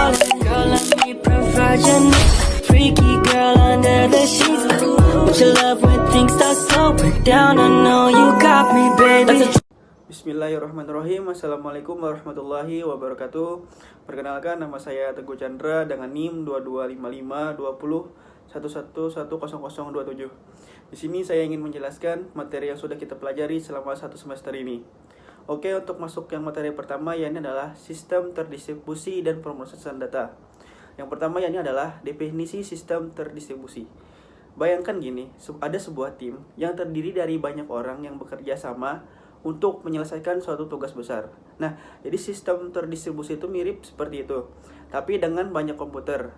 calling. Girl, let me provide your needs. Freaky girl under the sheets. But your love when things start slowing down. I know you got me, baby. Bismillahirrahmanirrahim. Assalamualaikum warahmatullahi wabarakatuh. Perkenalkan, nama saya Teguh Chandra dengan NIM 22552011111027. Di sini saya ingin menjelaskan materi yang sudah kita pelajari selama satu semester ini. Oke, untuk masuk yang materi pertama, yakni adalah sistem terdistribusi dan pemrosesan data. Yang pertama yakni adalah definisi sistem terdistribusi. Bayangkan gini, ada sebuah tim yang terdiri dari banyak orang yang bekerja sama untuk menyelesaikan suatu tugas besar. Nah, jadi sistem terdistribusi itu mirip seperti itu, tapi dengan banyak komputer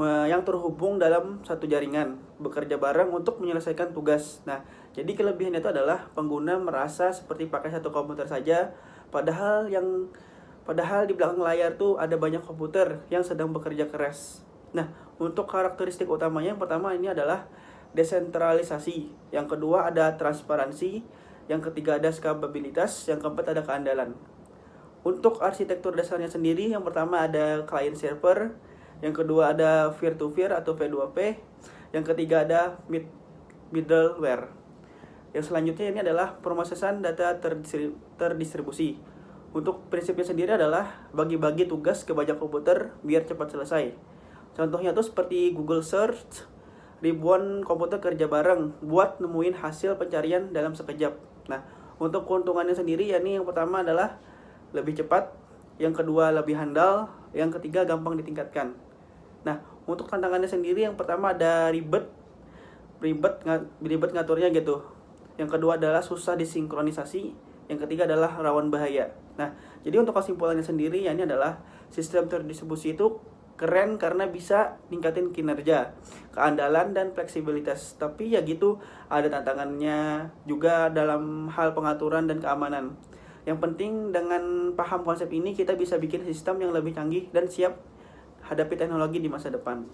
yang terhubung dalam satu jaringan, bekerja bareng untuk menyelesaikan tugas. Nah, jadi kelebihannya itu adalah pengguna merasa seperti pakai satu komputer saja, padahal di belakang layar tuh ada banyak komputer yang sedang bekerja keras. Nah, untuk karakteristik utamanya, yang pertama ini adalah desentralisasi, yang kedua ada transparansi, yang ketiga ada scalabilitas, yang keempat ada keandalan. Untuk arsitektur dasarnya sendiri, yang pertama ada client server, yang kedua ada peer to peer atau P2P, yang ketiga ada middleware. Yang selanjutnya ini adalah pemrosesan data terdistribusi. Untuk prinsipnya sendiri adalah bagi-bagi tugas ke banyak komputer biar cepat selesai. Contohnya tuh seperti Google Search, ribuan komputer kerja bareng buat nemuin hasil pencarian dalam sekejap. Nah, untuk keuntungannya sendiri yakni yang pertama adalah lebih cepat, yang kedua lebih handal, yang ketiga gampang ditingkatkan. Nah, untuk tantangannya sendiri, yang pertama ada ribet ngaturnya gitu. Yang kedua adalah susah disinkronisasi, yang ketiga adalah rawan bahaya. Nah, jadi untuk kesimpulannya sendiri yakni adalah sistem terdistribusi itu keren karena bisa ningkatin kinerja, keandalan, dan fleksibilitas. Tapi ya gitu, ada tantangannya juga dalam hal pengaturan dan keamanan. Yang penting dengan paham konsep ini, kita bisa bikin sistem yang lebih canggih dan siap hadapi teknologi di masa depan.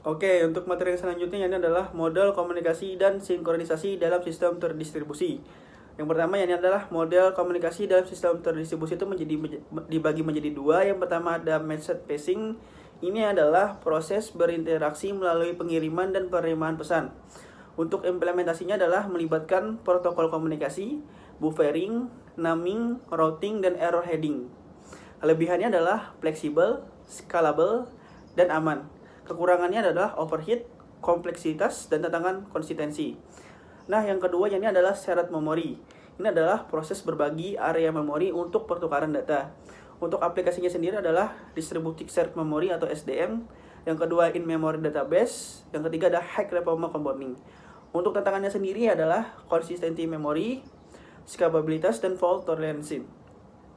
Oke, untuk materi yang selanjutnya ini adalah model komunikasi dan sinkronisasi dalam sistem terdistribusi. Yang pertama ini adalah model komunikasi dalam sistem terdistribusi itu dibagi menjadi dua. Yang pertama ada message passing. Ini adalah proses berinteraksi melalui pengiriman dan penerimaan pesan. Untuk implementasinya adalah melibatkan protokol komunikasi, buffering, numbing, routing, dan error heading. Kelebihannya adalah fleksibel, scalable, dan aman. Kekurangannya adalah overheat, kompleksitas, dan tantangan konsistensi. Nah, yang kedua ini adalah shared memory. Ini adalah proses berbagi area memori untuk pertukaran data. Untuk aplikasinya sendiri adalah Distributed Shared Memory atau SDM. Yang kedua in-memory database. Yang ketiga ada high performance computing. Untuk tantangannya sendiri adalah consistency memory, scalabilitas, dan fault tolerance.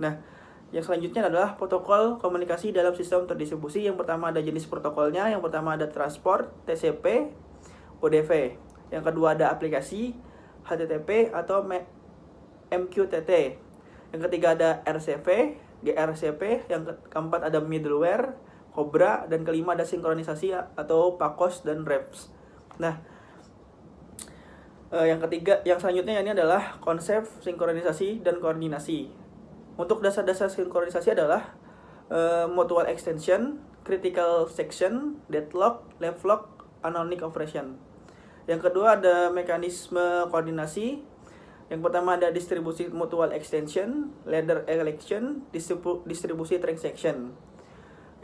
Nah, yang selanjutnya adalah protokol komunikasi dalam sistem terdistribusi. Yang pertama ada jenis protokolnya. Yang pertama ada transport, TCP, ODP. Yang kedua ada aplikasi, HTTP atau MQTT. Yang ketiga ada RCP, gRCP. Yang keempat ada middleware, COBRA. Dan kelima ada sinkronisasi atau PACOS dan REPS. Nah, yang selanjutnya ini adalah konsep sinkronisasi dan koordinasi. Untuk dasar-dasar sinkronisasi adalah mutual extension, critical section, deadlock, left lock, anonic operation. Yang kedua ada mekanisme koordinasi. Yang pertama ada distribusi mutual extension, ladder election, distribusi transaction.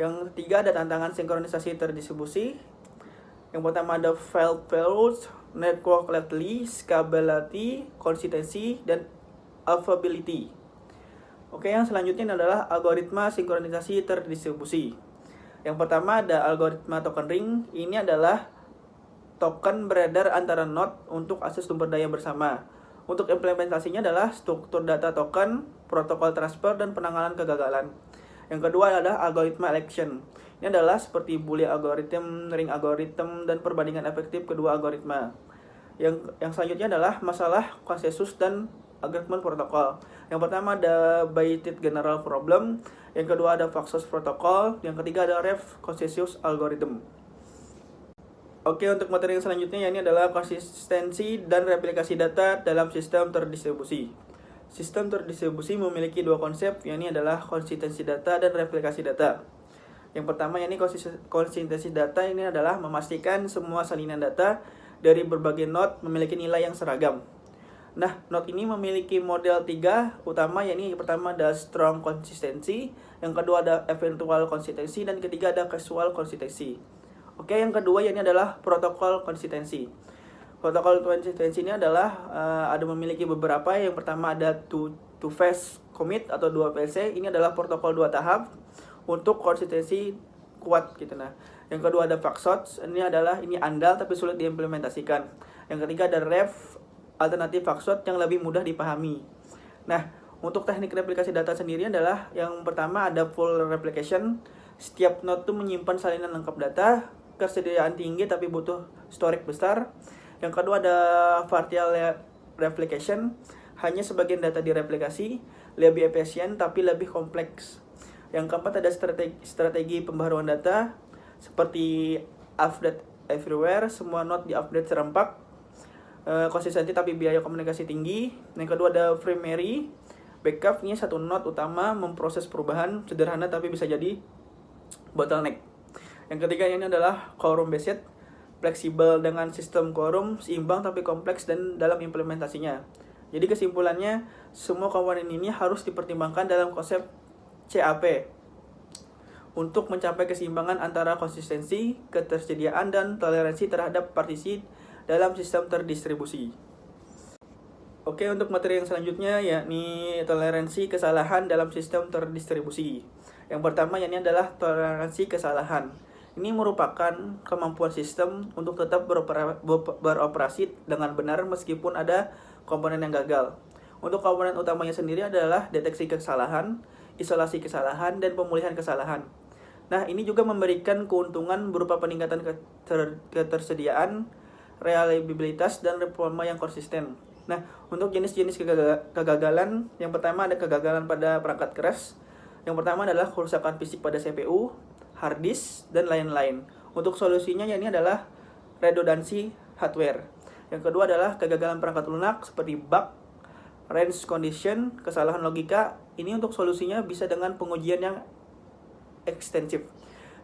Yang ketiga ada tantangan sinkronisasi terdistribusi. Yang pertama ada failed payloads, network latency, scalability, consistency, dan availability. Oke, yang selanjutnya adalah algoritma sinkronisasi terdistribusi. Yang pertama ada algoritma token ring. Ini adalah token beredar antara node untuk akses sumber daya bersama. Untuk implementasinya adalah struktur data token, protokol transfer, dan penanganan kegagalan. Yang kedua adalah algoritma election. Ini adalah seperti Boolean algorithm, ring algorithm, dan perbandingan efektif kedua algoritma. Yang selanjutnya adalah masalah konsensus dan agreement protokol. Yang pertama ada Bayesian general problem. Yang kedua ada Paxos protokol. Yang ketiga ada Ref consensus algorithm. Oke, untuk materi yang selanjutnya ini adalah konsistensi dan replikasi data dalam sistem terdistribusi. Sistem terdistribusi memiliki dua konsep, yakni adalah konsistensi data dan replikasi data. Yang pertama yakni konsistensi data ini adalah memastikan semua salinan data dari berbagai node memiliki nilai yang seragam. Nah, node ini memiliki model 3 utama, yakni yang pertama ada strong consistency, yang kedua ada eventual consistency, dan ketiga ada casual consistency. Oke, yang kedua yakni adalah protokol konsistensi. Protokol konsistensi ini adalah ada memiliki beberapa. Yang pertama ada two phase commit atau 2PLC. Ini adalah protokol 2 tahap untuk konsistensi kuat gitu. Nah, yang kedua ada Vaxots. Ini andal tapi sulit diimplementasikan. Yang ketiga ada ref alternatif Vaxot yang lebih mudah dipahami. Nah, untuk teknik replikasi data sendiri adalah yang pertama ada full replication. Setiap node tuh menyimpan salinan lengkap data, kesediaan tinggi tapi butuh storage besar. Yang kedua ada partial replication, hanya sebagian data direplikasi, lebih efisien tapi lebih kompleks. Yang keempat ada strategi pembaharuan data, seperti update everywhere, semua node di-update serempak, konsistensi tapi biaya komunikasi tinggi. Yang kedua ada primary backup, ini satu node utama memproses perubahan, sederhana tapi bisa jadi bottleneck. Yang ketiga ini adalah quorum based, fleksibel dengan sistem quorum, seimbang tapi kompleks dan dalam implementasinya. Jadi kesimpulannya, semua komponen ini harus dipertimbangkan dalam konsep CAP untuk mencapai keseimbangan antara konsistensi, ketersediaan, dan toleransi terhadap partisi dalam sistem terdistribusi. Oke, untuk materi yang selanjutnya yakni toleransi kesalahan dalam sistem terdistribusi. Yang pertama yakni adalah toleransi kesalahan. Ini merupakan kemampuan sistem untuk tetap beroperasi dengan benar meskipun ada komponen yang gagal. Untuk komponen utamanya sendiri adalah deteksi kesalahan, isolasi kesalahan, dan pemulihan kesalahan. Nah, ini juga memberikan keuntungan berupa peningkatan ketersediaan, reliabilitas, dan performa yang konsisten. Nah, untuk jenis-jenis kegagalan, yang pertama ada kegagalan pada perangkat keras. Yang pertama adalah kerusakan fisik pada CPU, hard disk, dan lain-lain. Untuk solusinya ini adalah redundancy hardware. Yang kedua adalah kegagalan perangkat lunak seperti bug, range condition, kesalahan logika. Ini untuk solusinya bisa dengan pengujian yang ekstensif.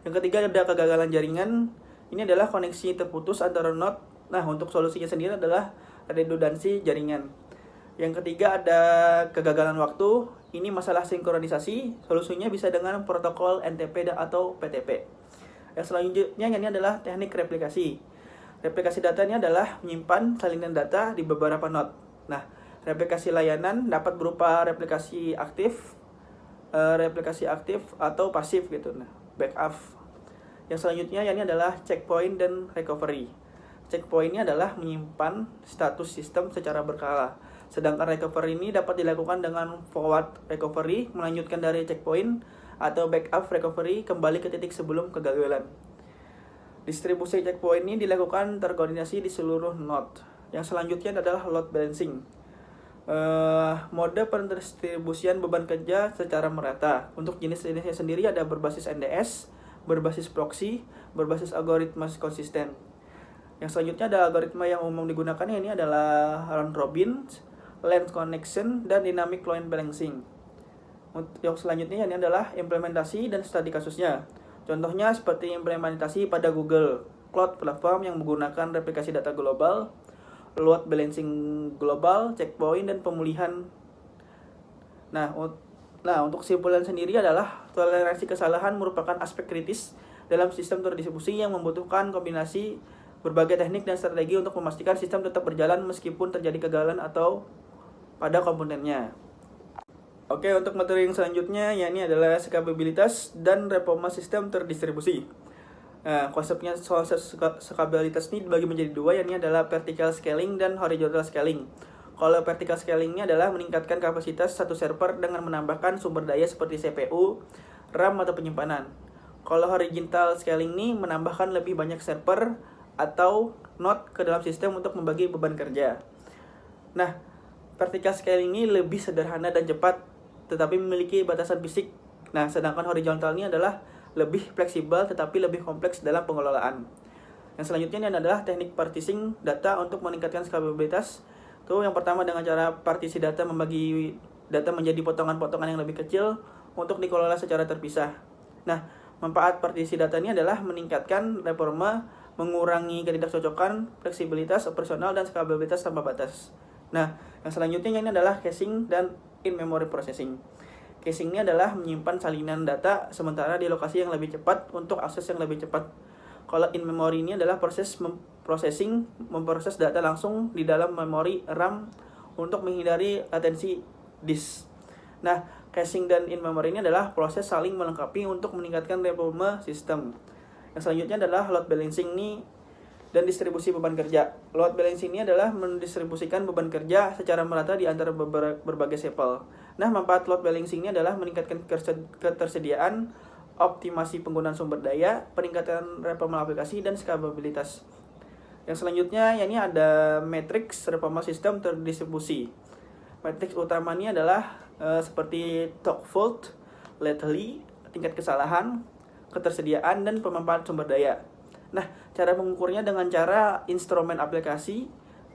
Yang ketiga ada kegagalan jaringan. Ini adalah koneksi terputus antara node. Nah, untuk solusinya sendiri adalah redundansi jaringan. Yang ketiga ada kegagalan waktu. Ini masalah sinkronisasi. Solusinya bisa dengan protokol NTP atau PTP. Yang selanjutnya ini adalah teknik replikasi. Replikasi data ini adalah menyimpan salinan data di beberapa node. Nah, replikasi layanan dapat berupa replikasi aktif atau pasif gitu. Nah, backup. Yang selanjutnya ini adalah checkpoint dan recovery. Checkpoint ini adalah menyimpan status sistem secara berkala. Sedangkan recovery ini dapat dilakukan dengan forward recovery, melanjutkan dari checkpoint, atau backup recovery kembali ke titik sebelum kegagalan. Distribusi checkpoint ini dilakukan terkoordinasi di seluruh node. Yang selanjutnya adalah load balancing. Mode pendistribusian beban kerja secara merata. Untuk jenis-jenisnya sendiri ada berbasis NDS, berbasis proxy, berbasis algoritma konsisten. Yang selanjutnya ada algoritma yang umum digunakan, ini adalah round robin, length connection, dan dynamic load balancing. Yang selanjutnya ini adalah implementasi dan studi kasusnya. Contohnya seperti implementasi pada Google Cloud Platform yang menggunakan replikasi data global, load balancing global, checkpoint, dan pemulihan. Nah, untuk kesimpulan sendiri adalah toleransi kesalahan merupakan aspek kritis dalam sistem terdistribusi yang membutuhkan kombinasi berbagai teknik dan strategi untuk memastikan sistem tetap berjalan meskipun terjadi kegagalan atau pada komponennya. Oke, untuk materi yang selanjutnya yakni adalah skalabilitas dan reforma sistem terdistribusi. Nah, konsepnya soal skalabilitas ini dibagi menjadi dua, yakni adalah vertical scaling dan horizontal scaling. Kalau vertical scaling ini adalah meningkatkan kapasitas satu server dengan menambahkan sumber daya seperti CPU, RAM, atau penyimpanan. Kalau horizontal scaling ini menambahkan lebih banyak server atau node ke dalam sistem untuk membagi beban kerja. Nah, vertical scaling ini lebih sederhana dan cepat, tetapi memiliki batasan fisik. Nah, sedangkan horizontal ini adalah lebih fleksibel tetapi lebih kompleks dalam pengelolaan. Yang selanjutnya ini adalah teknik partitioning data untuk meningkatkan skalabilitas. Itu yang pertama dengan cara partisi data, membagi data menjadi potongan-potongan yang lebih kecil untuk dikelola secara terpisah. Nah, manfaat partisi data ini adalah meningkatkan performa, mengurangi ketidakcocokan, fleksibilitas operasional, dan skalabilitas tanpa batas. Nah, yang selanjutnya ini adalah caching dan in-memory processing. Caching ini adalah menyimpan salinan data sementara di lokasi yang lebih cepat untuk akses yang lebih cepat. Kalau in-memory ini adalah memproses data langsung di dalam memori RAM untuk menghindari latensi disk. Nah, caching dan in-memory ini adalah proses saling melengkapi untuk meningkatkan performa sistem. Yang selanjutnya adalah load balancing ini dan distribusi beban kerja. Load balancing ini adalah mendistribusikan beban kerja secara merata di antara berbagai sepal. Nah, manfaat load balancing ini adalah meningkatkan ketersediaan, optimasi penggunaan sumber daya, peningkatan performa aplikasi, dan skalabilitas. Yang selanjutnya, ini ada matriks performa sistem terdistribusi. Matriks utamanya adalah seperti top fault, latency, tingkat kesalahan, ketersediaan, dan pemanfaatan sumber daya. Nah, cara mengukurnya dengan cara instrumen aplikasi,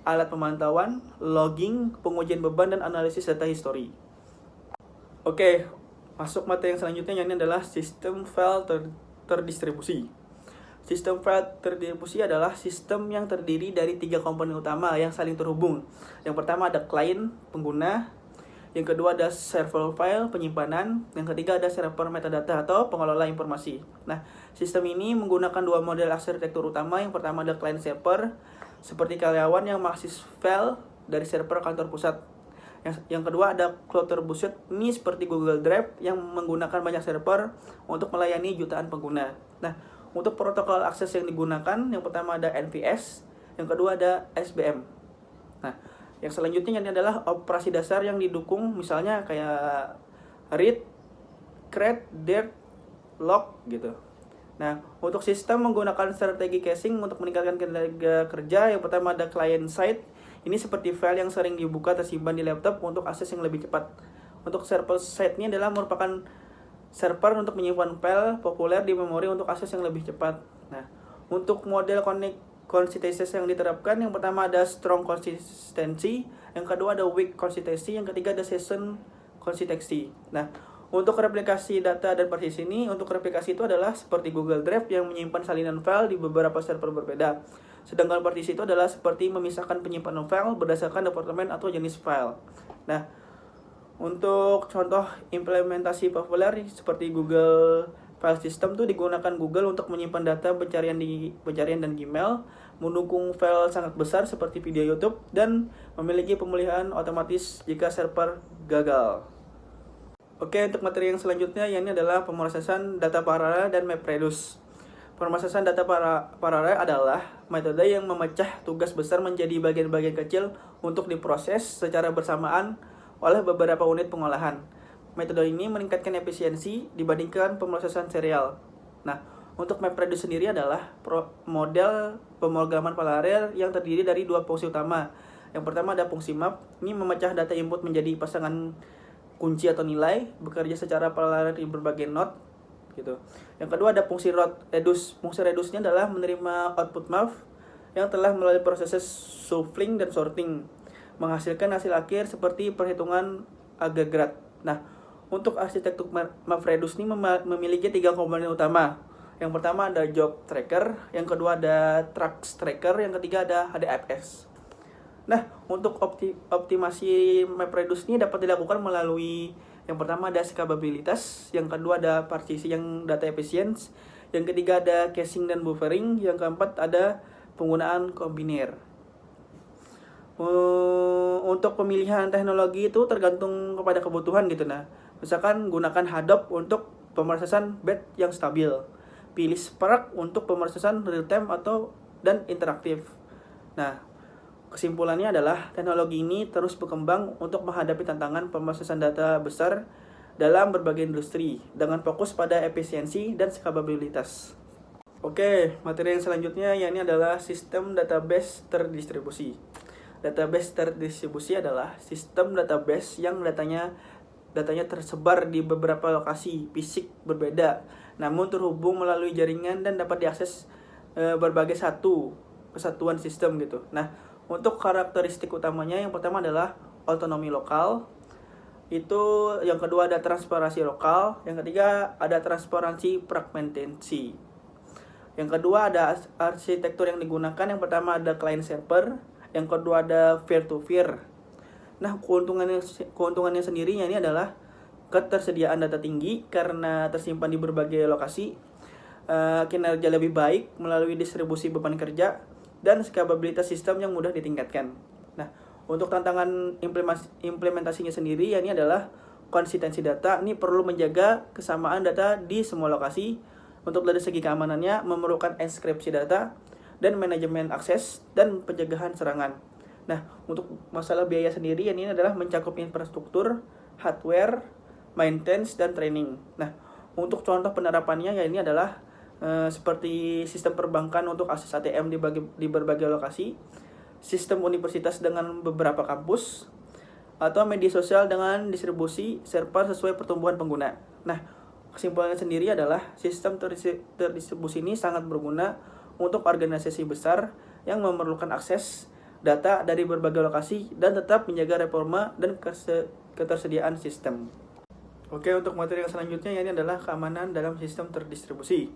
alat pemantauan, logging, pengujian beban, dan analisis data history. Oke, masuk materi yang selanjutnya, ini adalah sistem file terdistribusi. Sistem file terdistribusi adalah sistem yang terdiri dari 3 komponen utama yang saling terhubung. Yang pertama ada client, pengguna. Yang kedua ada server file, penyimpanan. Yang ketiga ada server metadata atau pengelola informasi. Nah, sistem ini menggunakan 2 model arsitektur utama. Yang pertama ada client server, seperti karyawan yang mengakses file dari server kantor pusat. Yang kedua ada cloud terbuset, ini seperti Google Drive yang menggunakan banyak server untuk melayani jutaan pengguna. Nah, untuk protokol akses yang digunakan, yang pertama ada NVS, yang kedua ada SBM. Nah, yang selanjutnya ini adalah operasi dasar yang didukung, misalnya kayak read, create, delete, log gitu. Nah, untuk sistem menggunakan strategi caching untuk meningkatkan tenaga kerja, yang pertama ada client side. Ini seperti file yang sering dibuka tersimpan di laptop untuk akses yang lebih cepat. Untuk server side ini adalah merupakan server untuk menyimpan file populer di memori untuk akses yang lebih cepat. Nah, untuk model consistency yang diterapkan, yang pertama ada strong consistency, yang kedua ada weak consistency, yang ketiga ada session consistency. Nah, untuk replikasi data dan partisi ini, untuk replikasi itu adalah seperti Google Drive yang menyimpan salinan file di beberapa server berbeda. Sedangkan partisi itu adalah seperti memisahkan penyimpanan file berdasarkan departemen atau jenis file. Nah, untuk contoh implementasi populer seperti Google File System itu digunakan Google untuk menyimpan data pencarian dan Gmail, mendukung file sangat besar seperti video YouTube, dan memiliki pemulihan otomatis jika server gagal. Oke, untuk materi yang selanjutnya ini adalah pemrosesan data paralel dan MapReduce. Pemrosesan data paralel adalah metode yang memecah tugas besar menjadi bagian-bagian kecil untuk diproses secara bersamaan oleh beberapa unit pengolahan. Metode ini meningkatkan efisiensi dibandingkan pemrosesan serial. Nah, untuk MapReduce sendiri adalah model pemrograman paralel yang terdiri dari 2 fungsi utama. Yang pertama ada fungsi map, ini memecah data input menjadi pasangan kunci atau nilai, bekerja secara paralel di berbagai node gitu. Yang kedua ada fungsi reduce. Fungsi reduce-nya adalah menerima output map yang telah melalui proses shuffling dan sorting, menghasilkan hasil akhir seperti perhitungan agregat. Nah, untuk arsitektur MapReduce ini memiliki 3 komponen utama. Yang pertama ada job tracker, yang kedua ada tracks tracker, yang ketiga ada HDFS. Nah, untuk optimasi MapReduce ini dapat dilakukan melalui yang pertama ada skalabilitas, yang kedua ada partisi yang data efisiensi, yang ketiga ada caching dan buffering, yang keempat ada penggunaan kombiner. Untuk pemilihan teknologi itu tergantung kepada kebutuhan gitu. Nah, misalkan gunakan Hadoop untuk pemrosesan batch yang stabil, pilih Spark untuk pemrosesan real time dan interaktif. Nah, kesimpulannya adalah teknologi ini terus berkembang untuk menghadapi tantangan pemrosesan data besar dalam berbagai industri dengan fokus pada efisiensi dan skalabilitas. Oke, materi yang selanjutnya ini adalah sistem database terdistribusi. Database terdistribusi adalah sistem database yang datanya tersebar di beberapa lokasi fisik berbeda, namun terhubung melalui jaringan dan dapat diakses berbagai kesatuan sistem gitu. Nah, untuk karakteristik utamanya yang pertama adalah otonomi lokal, Itu yang kedua ada transparansi lokal, yang ketiga ada transparansi fragmentasi. Yang kedua ada arsitektur yang digunakan. Yang pertama ada client server, yang kedua ada peer to peer. Nah, keuntungannya sendirinya ini adalah ketersediaan data tinggi karena tersimpan di berbagai lokasi, kinerja lebih baik melalui distribusi beban kerja, dan scalabilitas sistem yang mudah ditingkatkan. Nah, untuk tantangan implementasinya sendiri ini adalah konsistensi data. Ini perlu menjaga kesamaan data di semua lokasi. Untuk dari segi keamanannya memerlukan enkripsi data dan manajemen akses dan pencegahan serangan. Nah, untuk masalah biaya sendiri ini adalah mencakup infrastruktur, hardware, maintenance, dan training. Nah, untuk contoh penerapannya ya ini adalah seperti sistem perbankan untuk akses ATM di berbagai lokasi, sistem universitas dengan beberapa kampus, atau media sosial dengan distribusi server sesuai pertumbuhan pengguna. Nah, kesimpulannya sendiri adalah sistem terdistribusi ini sangat berguna untuk organisasi besar yang memerlukan akses data dari berbagai lokasi dan tetap menjaga reforma dan ketersediaan sistem. Oke, untuk materi yang selanjutnya ini adalah keamanan dalam sistem terdistribusi.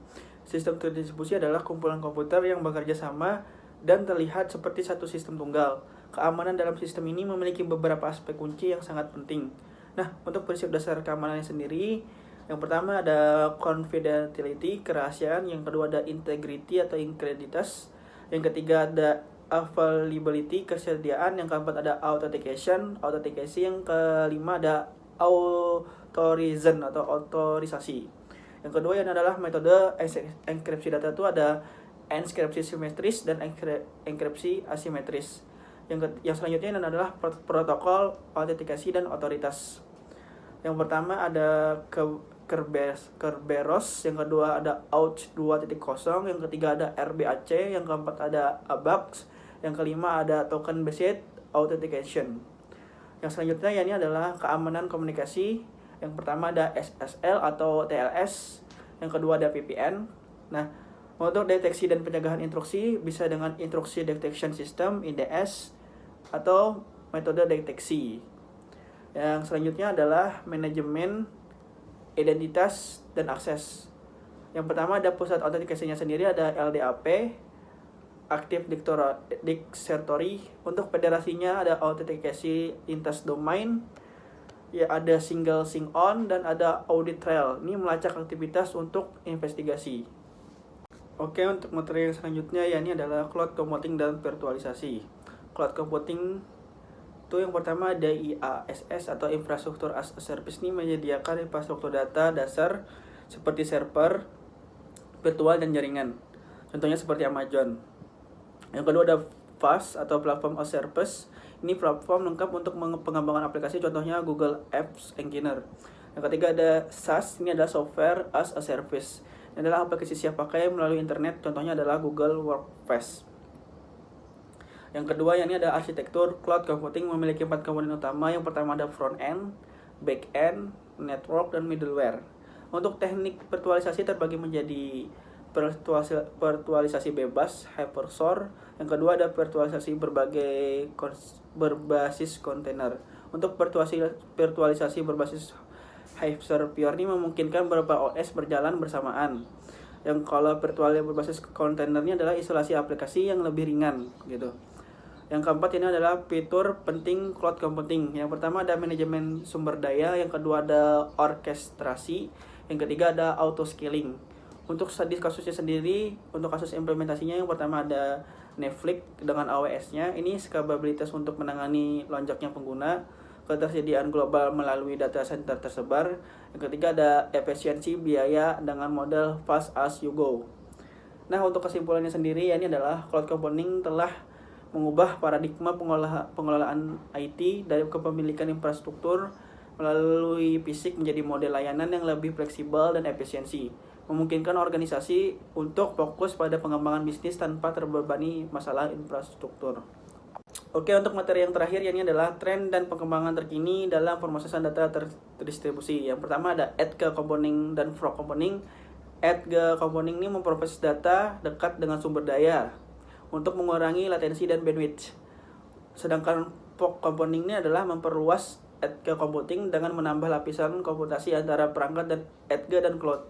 Sistem terdistribusi adalah kumpulan komputer yang bekerja sama dan terlihat seperti satu sistem tunggal. Keamanan dalam sistem ini memiliki beberapa aspek kunci yang sangat penting. Nah, untuk prinsip dasar keamanannya sendiri, yang pertama ada confidentiality, kerahasiaan. Yang kedua ada integrity atau integritas. Yang ketiga ada availability, kesediaan. Yang keempat ada authentication. Yang kelima ada authorization atau otorisasi. Yang kedua yang adalah metode enkripsi data itu ada enkripsi simetris dan enkripsi asimetris. Yang selanjutnya ini adalah protokol autentikasi dan otoritas. Yang pertama ada Kerberos, yang kedua ada Auth 2.0, yang ketiga ada RBAC, yang keempat ada ABAX, yang kelima ada token based authentication. Yang selanjutnya ya ini adalah keamanan komunikasi. Yang pertama ada SSL atau TLS, yang kedua ada VPN. Nah, untuk deteksi dan pencegahan intrusi bisa dengan intrusi detection system (IDS) atau metode deteksi. Yang selanjutnya adalah manajemen identitas dan akses. Yang pertama ada pusat autentikasinya sendiri, ada LDAP, Active Directory. Untuk federasinya ada autentikasi lintas domain, ya ada single sign-on, dan ada audit trail. Ini melacak aktivitas untuk investigasi. Oke, untuk materi yang selanjutnya ya ini adalah cloud computing dan virtualisasi. Cloud computing itu yang pertama ada IaaS atau infrastruktur as a service. Ini menyediakan infrastruktur data dasar seperti server, virtual, dan jaringan. Contohnya seperti Amazon. Yang kedua ada PaaS atau platform as a service. Ini platform lengkap untuk pengembangan aplikasi, contohnya Google Apps Engine. Yang ketiga ada SaaS, ini adalah software as a service. Ini adalah aplikasi siap pakai melalui internet, contohnya adalah Google Workspace. Yang kedua yang ini ada arsitektur. Cloud computing memiliki 4 komponen utama. Yang pertama ada front end, back end, network, dan middleware. Untuk teknik virtualisasi terbagi menjadi virtualisasi bebas, hypershore. Yang kedua ada virtualisasi berbasis kontainer. Untuk virtualisasi berbasis Hyper-Pure ini memungkinkan beberapa OS berjalan bersamaan. Yang kalau virtualisasi berbasis kontainernya adalah isolasi aplikasi yang lebih ringan gitu. Yang keempat ini adalah fitur penting cloud computing. Yang pertama ada manajemen sumber daya, yang kedua ada orkestrasi, yang ketiga ada auto scaling. Untuk kasusnya sendiri, untuk kasus implementasinya yang pertama ada Netflix dengan AWS-nya. Ini scalabilitas untuk menangani lonjaknya pengguna, ketersediaan global melalui data center tersebar. Yang ketiga ada efisiensi biaya dengan model fast as you go. Nah, untuk kesimpulannya sendiri ya ini adalah cloud computing telah mengubah paradigma pengelolaan IT dari kepemilikan infrastruktur melalui fisik menjadi model layanan yang lebih fleksibel dan efisiensi, memungkinkan organisasi untuk fokus pada pengembangan bisnis tanpa terbebani masalah infrastruktur. Oke, untuk materi yang terakhir ini adalah tren dan perkembangan terkini dalam pemrosesan data terdistribusi. Yang pertama ada edge compounding dan frog compounding. Edge compounding ini memproses data dekat dengan sumber daya untuk mengurangi latensi dan bandwidth. Sedangkan fog compounding ini adalah memperluas edge computing dengan menambah lapisan komputasi antara perangkat dan edge dan cloud.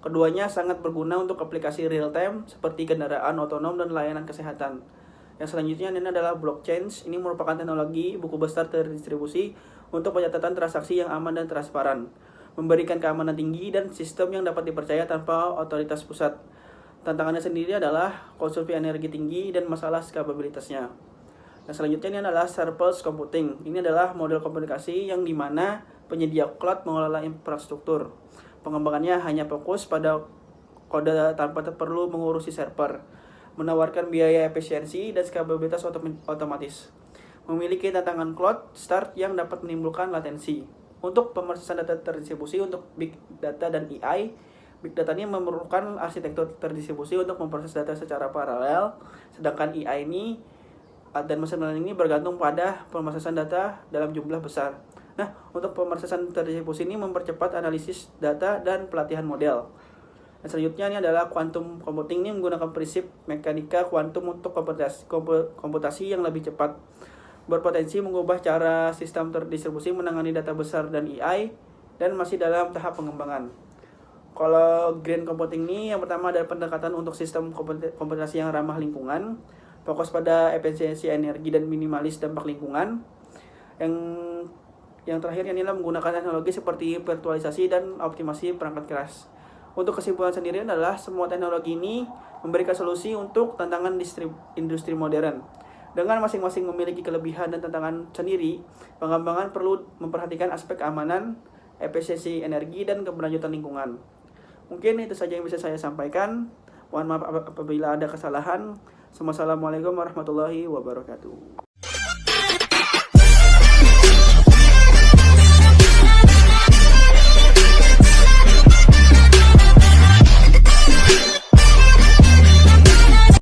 Keduanya sangat berguna untuk aplikasi real time seperti kendaraan otonom dan layanan kesehatan. Yang selanjutnya ini adalah blockchain. Ini merupakan teknologi buku besar terdistribusi untuk pencatatan transaksi yang aman dan transparan, memberikan keamanan tinggi dan sistem yang dapat dipercaya tanpa otoritas pusat. Tantangannya sendiri adalah konsumsi energi tinggi dan masalah scalabilitasnya. Nah, selanjutnya ini adalah serverless computing. Ini adalah model komunikasi yang dimana penyedia cloud mengelola infrastruktur. Pengembangannya hanya fokus pada kode tanpa perlu mengurusi server, menawarkan biaya efisiensi dan scalabilitas otomatis. Memiliki tantangan cloud start yang dapat menimbulkan latensi. Untuk pemrosesan data terdistribusi untuk big data dan AI, big data ini memerlukan arsitektur terdistribusi untuk memproses data secara paralel, sedangkan AI ini dan machine learning ini bergantung pada pemrosesan data dalam jumlah besar. Nah, untuk pemrosesan terdistribusi ini mempercepat analisis data dan pelatihan model. Dan selanjutnya ini adalah quantum computing. Ini menggunakan prinsip mekanika kuantum untuk komputasi yang lebih cepat, berpotensi mengubah cara sistem terdistribusi menangani data besar dan AI, dan masih dalam tahap pengembangan. Kalau green computing ini yang pertama ada pendekatan untuk sistem komputasi yang ramah lingkungan, fokus pada efisiensi energi dan minimalis dampak lingkungan. Yang terakhir inilah menggunakan teknologi seperti virtualisasi dan optimasi perangkat keras. Untuk kesimpulan sendiri adalah semua teknologi ini memberikan solusi untuk tantangan industri modern. Dengan masing-masing memiliki kelebihan dan tantangan sendiri, pengembangan perlu memperhatikan aspek keamanan, efisiensi energi, dan keberlanjutan lingkungan. Mungkin itu saja yang bisa saya sampaikan. Mohon maaf apabila ada kesalahan. Wassalamualaikum warahmatullahi wabarakatuh.